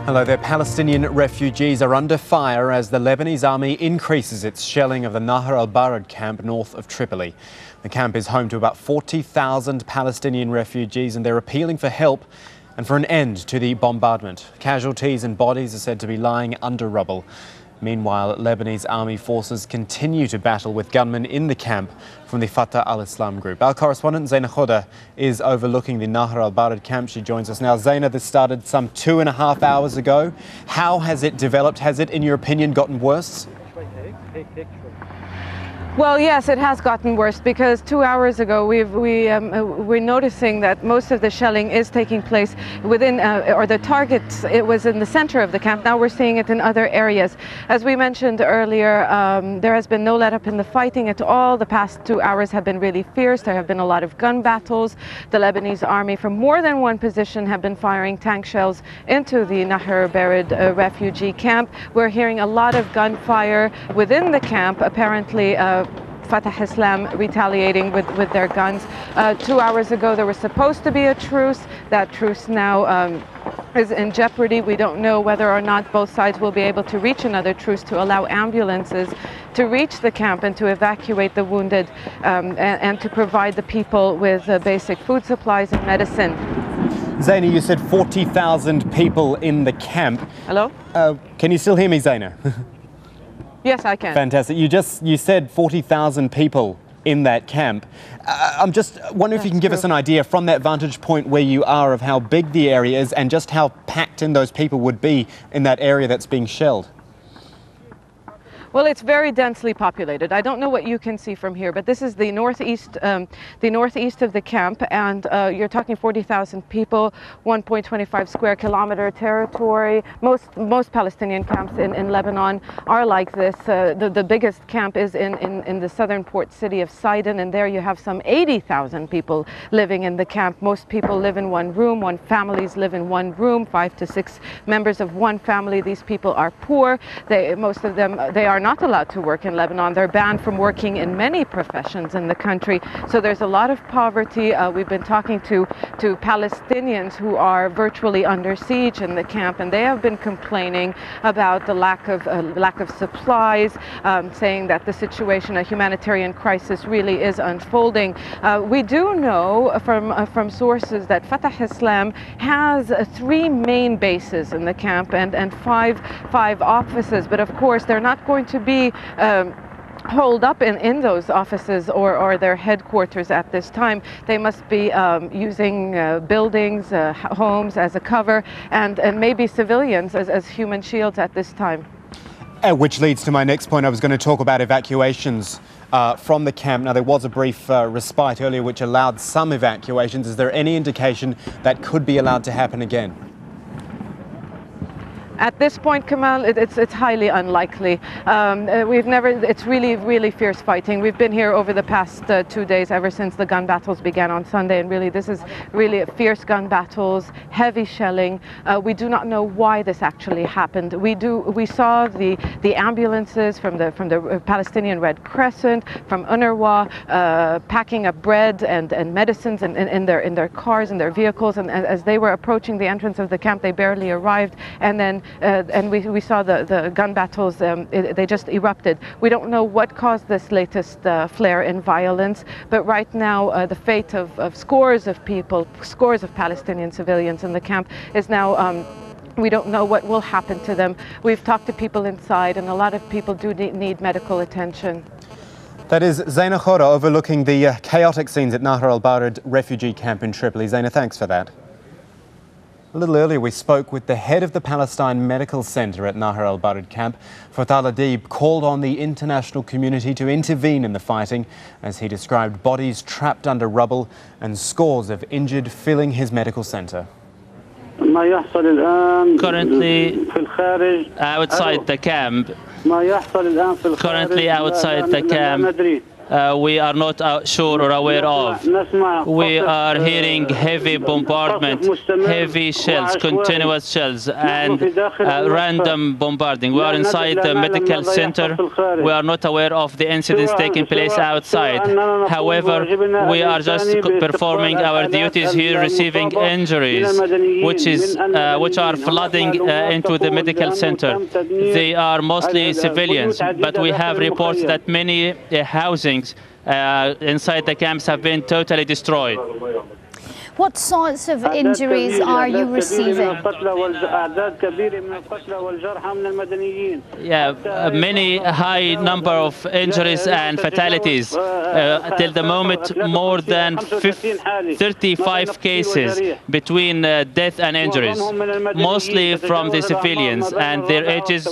Hello there. Palestinian refugees are under fire as the Lebanese army increases its shelling of the Nahr al-Bared camp north of Tripoli. The camp is home to about 40,000 Palestinian refugees and they're appealing for help and for an end to the bombardment. Casualties and bodies are said to be lying under rubble. Meanwhile, Lebanese army forces continue to battle with gunmen in the camp from the Fatah al-Islam group. Our correspondent Zaina Khoda is overlooking the Nahr al-Bared camp. She joins us now. Zaina, this started some 2.5 hours ago. How has it developed? Has it, in your opinion, gotten worse? Well, yes, it has gotten worse because 2 hours ago we're noticing that most of the shelling is taking place within, or the targets, it was in the center of the camp. Now we're seeing it in other areas. As we mentioned earlier, there has been no let up in the fighting at all. The past 2 hours have been really fierce. There have been a lot of gun battles. The Lebanese army from more than one position have been firing tank shells into the Nahr al-Bared refugee camp. We're hearing a lot of gunfire within the camp, apparently Fatah Islam retaliating with their guns. 2 hours ago there was supposed to be a truce. That truce now is in jeopardy. We don't know whether or not both sides will be able to reach another truce to allow ambulances to reach the camp and to evacuate the wounded and to provide the people with basic food supplies and medicine. Zaina, you said 40,000 people in the camp. Hello? Can you still hear me, Zaina? Yes, I can. Fantastic. You said 40,000 people in that camp. I'm just wondering if you can give us an idea from that vantage point where you are of how big the area is and just how packed in those people would be in that area that's being shelled. Well, it's very densely populated. I don't know what you can see from here, but this is the northeast of the camp, and you're talking 40,000 people, 1.25 square kilometer territory. Most Palestinian camps in Lebanon are like this. The biggest camp is in the southern port city of Sidon, and there you have some 80,000 people living in the camp. Most people live in one room. Families live in one room, 5 to 6 members of one family. These people are poor. Most of them are not allowed to work in Lebanon. They're banned from working in many professions in the country. So there's a lot of poverty. We've been talking to Palestinians who are virtually under siege in the camp, and they have been complaining about the lack of supplies, saying that the situation, a humanitarian crisis, really is unfolding. We do know from sources that Fatah Islam has 3 main bases in the camp and five offices, but of course they're not going to be holed up in those offices or their headquarters at this time. They must be using buildings, homes as a cover, and maybe civilians as human shields at this time. Which leads to my next point. I was going to talk about evacuations from the camp. Now, there was a brief respite earlier which allowed some evacuations. Is there any indication that could be allowed to happen again? At this point, Kamal, it's highly unlikely. It's really fierce fighting. We've been here over the past 2 days, ever since the gun battles began on Sunday, and really this is really fierce gun battles, heavy shelling. We do not know why this actually happened. We saw the ambulances from the Palestinian Red Crescent, from UNRWA, packing up bread and medicines in their cars and their vehicles, and as they were approaching the entrance of the camp, they barely arrived, and then we saw the gun battles, they just erupted. We don't know what caused this latest flare in violence, but right now the fate of scores of people, scores of Palestinian civilians in the camp is now we don't know what will happen to them. We've talked to people inside, and a lot of people do need medical attention. That is Zaina Khoda overlooking the chaotic scenes at Nahr al-Bared refugee camp in Tripoli. Zaina, thanks for that. A little earlier we spoke with the head of the Palestine Medical Center at Nahr al-Bared camp. Fatah al-Adib called on the international community to intervene in the fighting as he described bodies trapped under rubble and scores of injured filling his medical center. Currently outside the camp, we are not sure or aware of. We are hearing heavy bombardment, heavy shells, continuous shells, and random bombarding. We are inside the medical center. We are not aware of the incidents taking place outside. However, we are just performing our duties here, receiving injuries, which are flooding into the medical center. They are mostly civilians, but we have reports that many housings inside the camps have been totally destroyed. What sorts of injuries are you receiving? Yeah, many high number of injuries and fatalities. Till the moment, more than 35 cases between death and injuries, mostly from the civilians, and their ages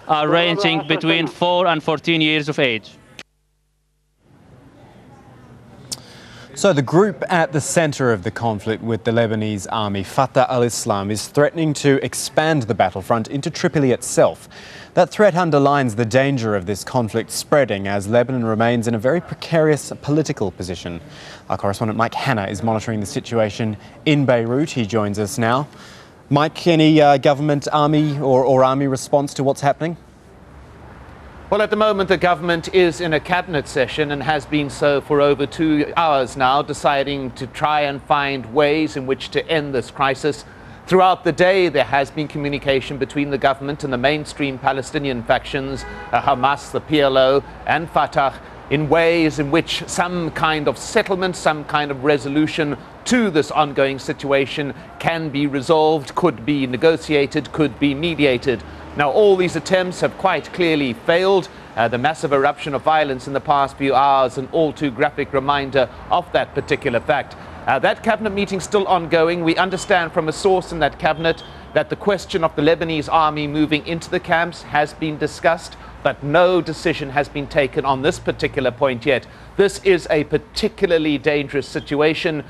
are ranging between 4 and 14 years of age. So the group at the centre of the conflict with the Lebanese army, Fatah al-Islam, is threatening to expand the battlefront into Tripoli itself. That threat underlines the danger of this conflict spreading as Lebanon remains in a very precarious political position. Our correspondent Mike Hanna is monitoring the situation in Beirut. He joins us now. Mike, any government army or army response to what's happening? Well, at the moment, the government is in a cabinet session and has been so for over 2 hours now, deciding to try and find ways in which to end this crisis. Throughout the day, there has been communication between the government and the mainstream Palestinian factions, Hamas, the PLO, and Fatah, in ways in which some kind of settlement, some kind of resolution to this ongoing situation can be resolved, could be negotiated, could be mediated. Now, all these attempts have quite clearly failed. The massive eruption of violence in the past few hours, an all too graphic reminder of that particular fact. That cabinet meeting still ongoing. We understand from a source in that cabinet that the question of the Lebanese army moving into the camps has been discussed, but no decision has been taken on this particular point yet. This is a particularly dangerous situation.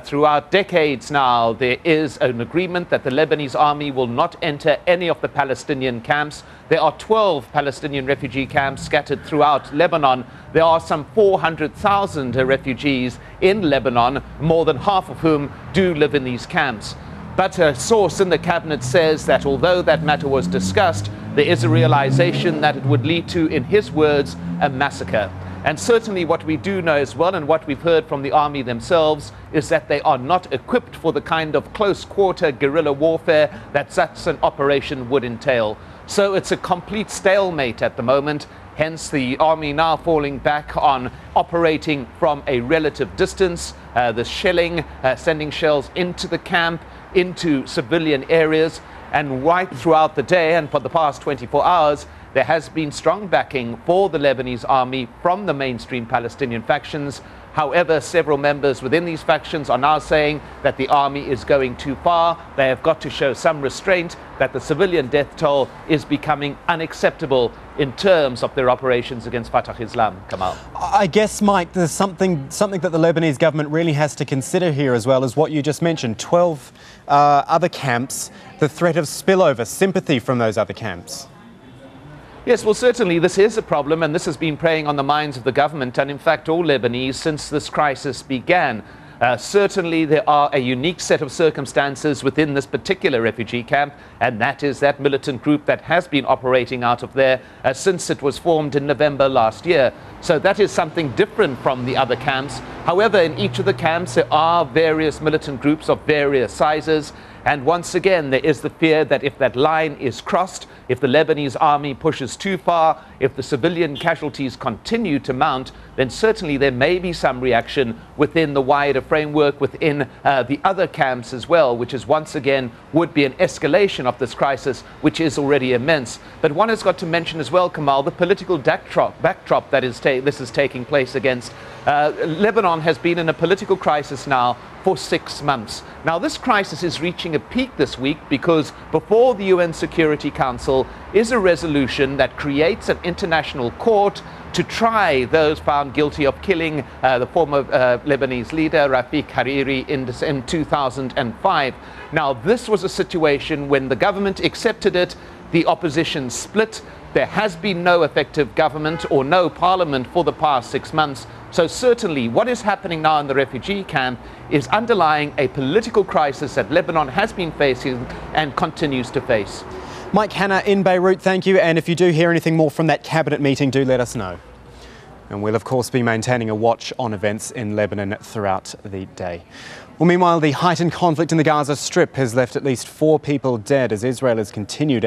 Throughout decades now, there is an agreement that the Lebanese army will not enter any of the Palestinian camps. There are 12 Palestinian refugee camps scattered throughout Lebanon. There are some 400,000 refugees in Lebanon, more than half of whom do live in these camps. But a source in the cabinet says that although that matter was discussed, there is a realization that it would lead to, in his words, a massacre. And certainly what we do know as well, and what we've heard from the army themselves, is that they are not equipped for the kind of close-quarter guerrilla warfare that such an operation would entail. So it's a complete stalemate at the moment, hence the army now falling back on operating from a relative distance, the shelling, sending shells into the camp, into civilian areas, and right throughout the day and for the past 24 hours, there has been strong backing for the Lebanese army from the mainstream Palestinian factions. However, several members within these factions are now saying that the army is going too far. They have got to show some restraint, that the civilian death toll is becoming unacceptable in terms of their operations against Fatah Islam. Kamal. I guess, Mike, there's something that the Lebanese government really has to consider here as well as what you just mentioned. 12 other camps, the threat of spillover, sympathy from those other camps. Yes, well, certainly this is a problem, and this has been preying on the minds of the government and, in fact, all Lebanese since this crisis began. Certainly there are a unique set of circumstances within this particular refugee camp, and that is that militant group that has been operating out of there since it was formed in November last year. So that is something different from the other camps. However, in each of the camps there are various militant groups of various sizes. And once again, there is the fear that if that line is crossed, if the Lebanese army pushes too far, if the civilian casualties continue to mount, then certainly there may be some reaction within the wider framework, within the other camps as well, which is once again would be an escalation of this crisis, which is already immense. But one has got to mention as well, Kamal, the political backdrop that this is taking place against. Lebanon has been in a political crisis now for 6 months. Now, this crisis is reaching a peak this week because before the UN Security Council is a resolution that creates an international court to try those found guilty of killing the former Lebanese leader, Rafik Hariri, in 2005. Now, this was a situation when the government accepted it, the opposition split. There has been no effective government or no parliament for the past 6 months. So certainly what is happening now in the refugee camp is underlying a political crisis that Lebanon has been facing and continues to face. Mike Hanna in Beirut, thank you. And if you do hear anything more from that cabinet meeting, do let us know. And we'll, of course, be maintaining a watch on events in Lebanon throughout the day. Well, meanwhile, the heightened conflict in the Gaza Strip has left at least 4 people dead as Israel has continued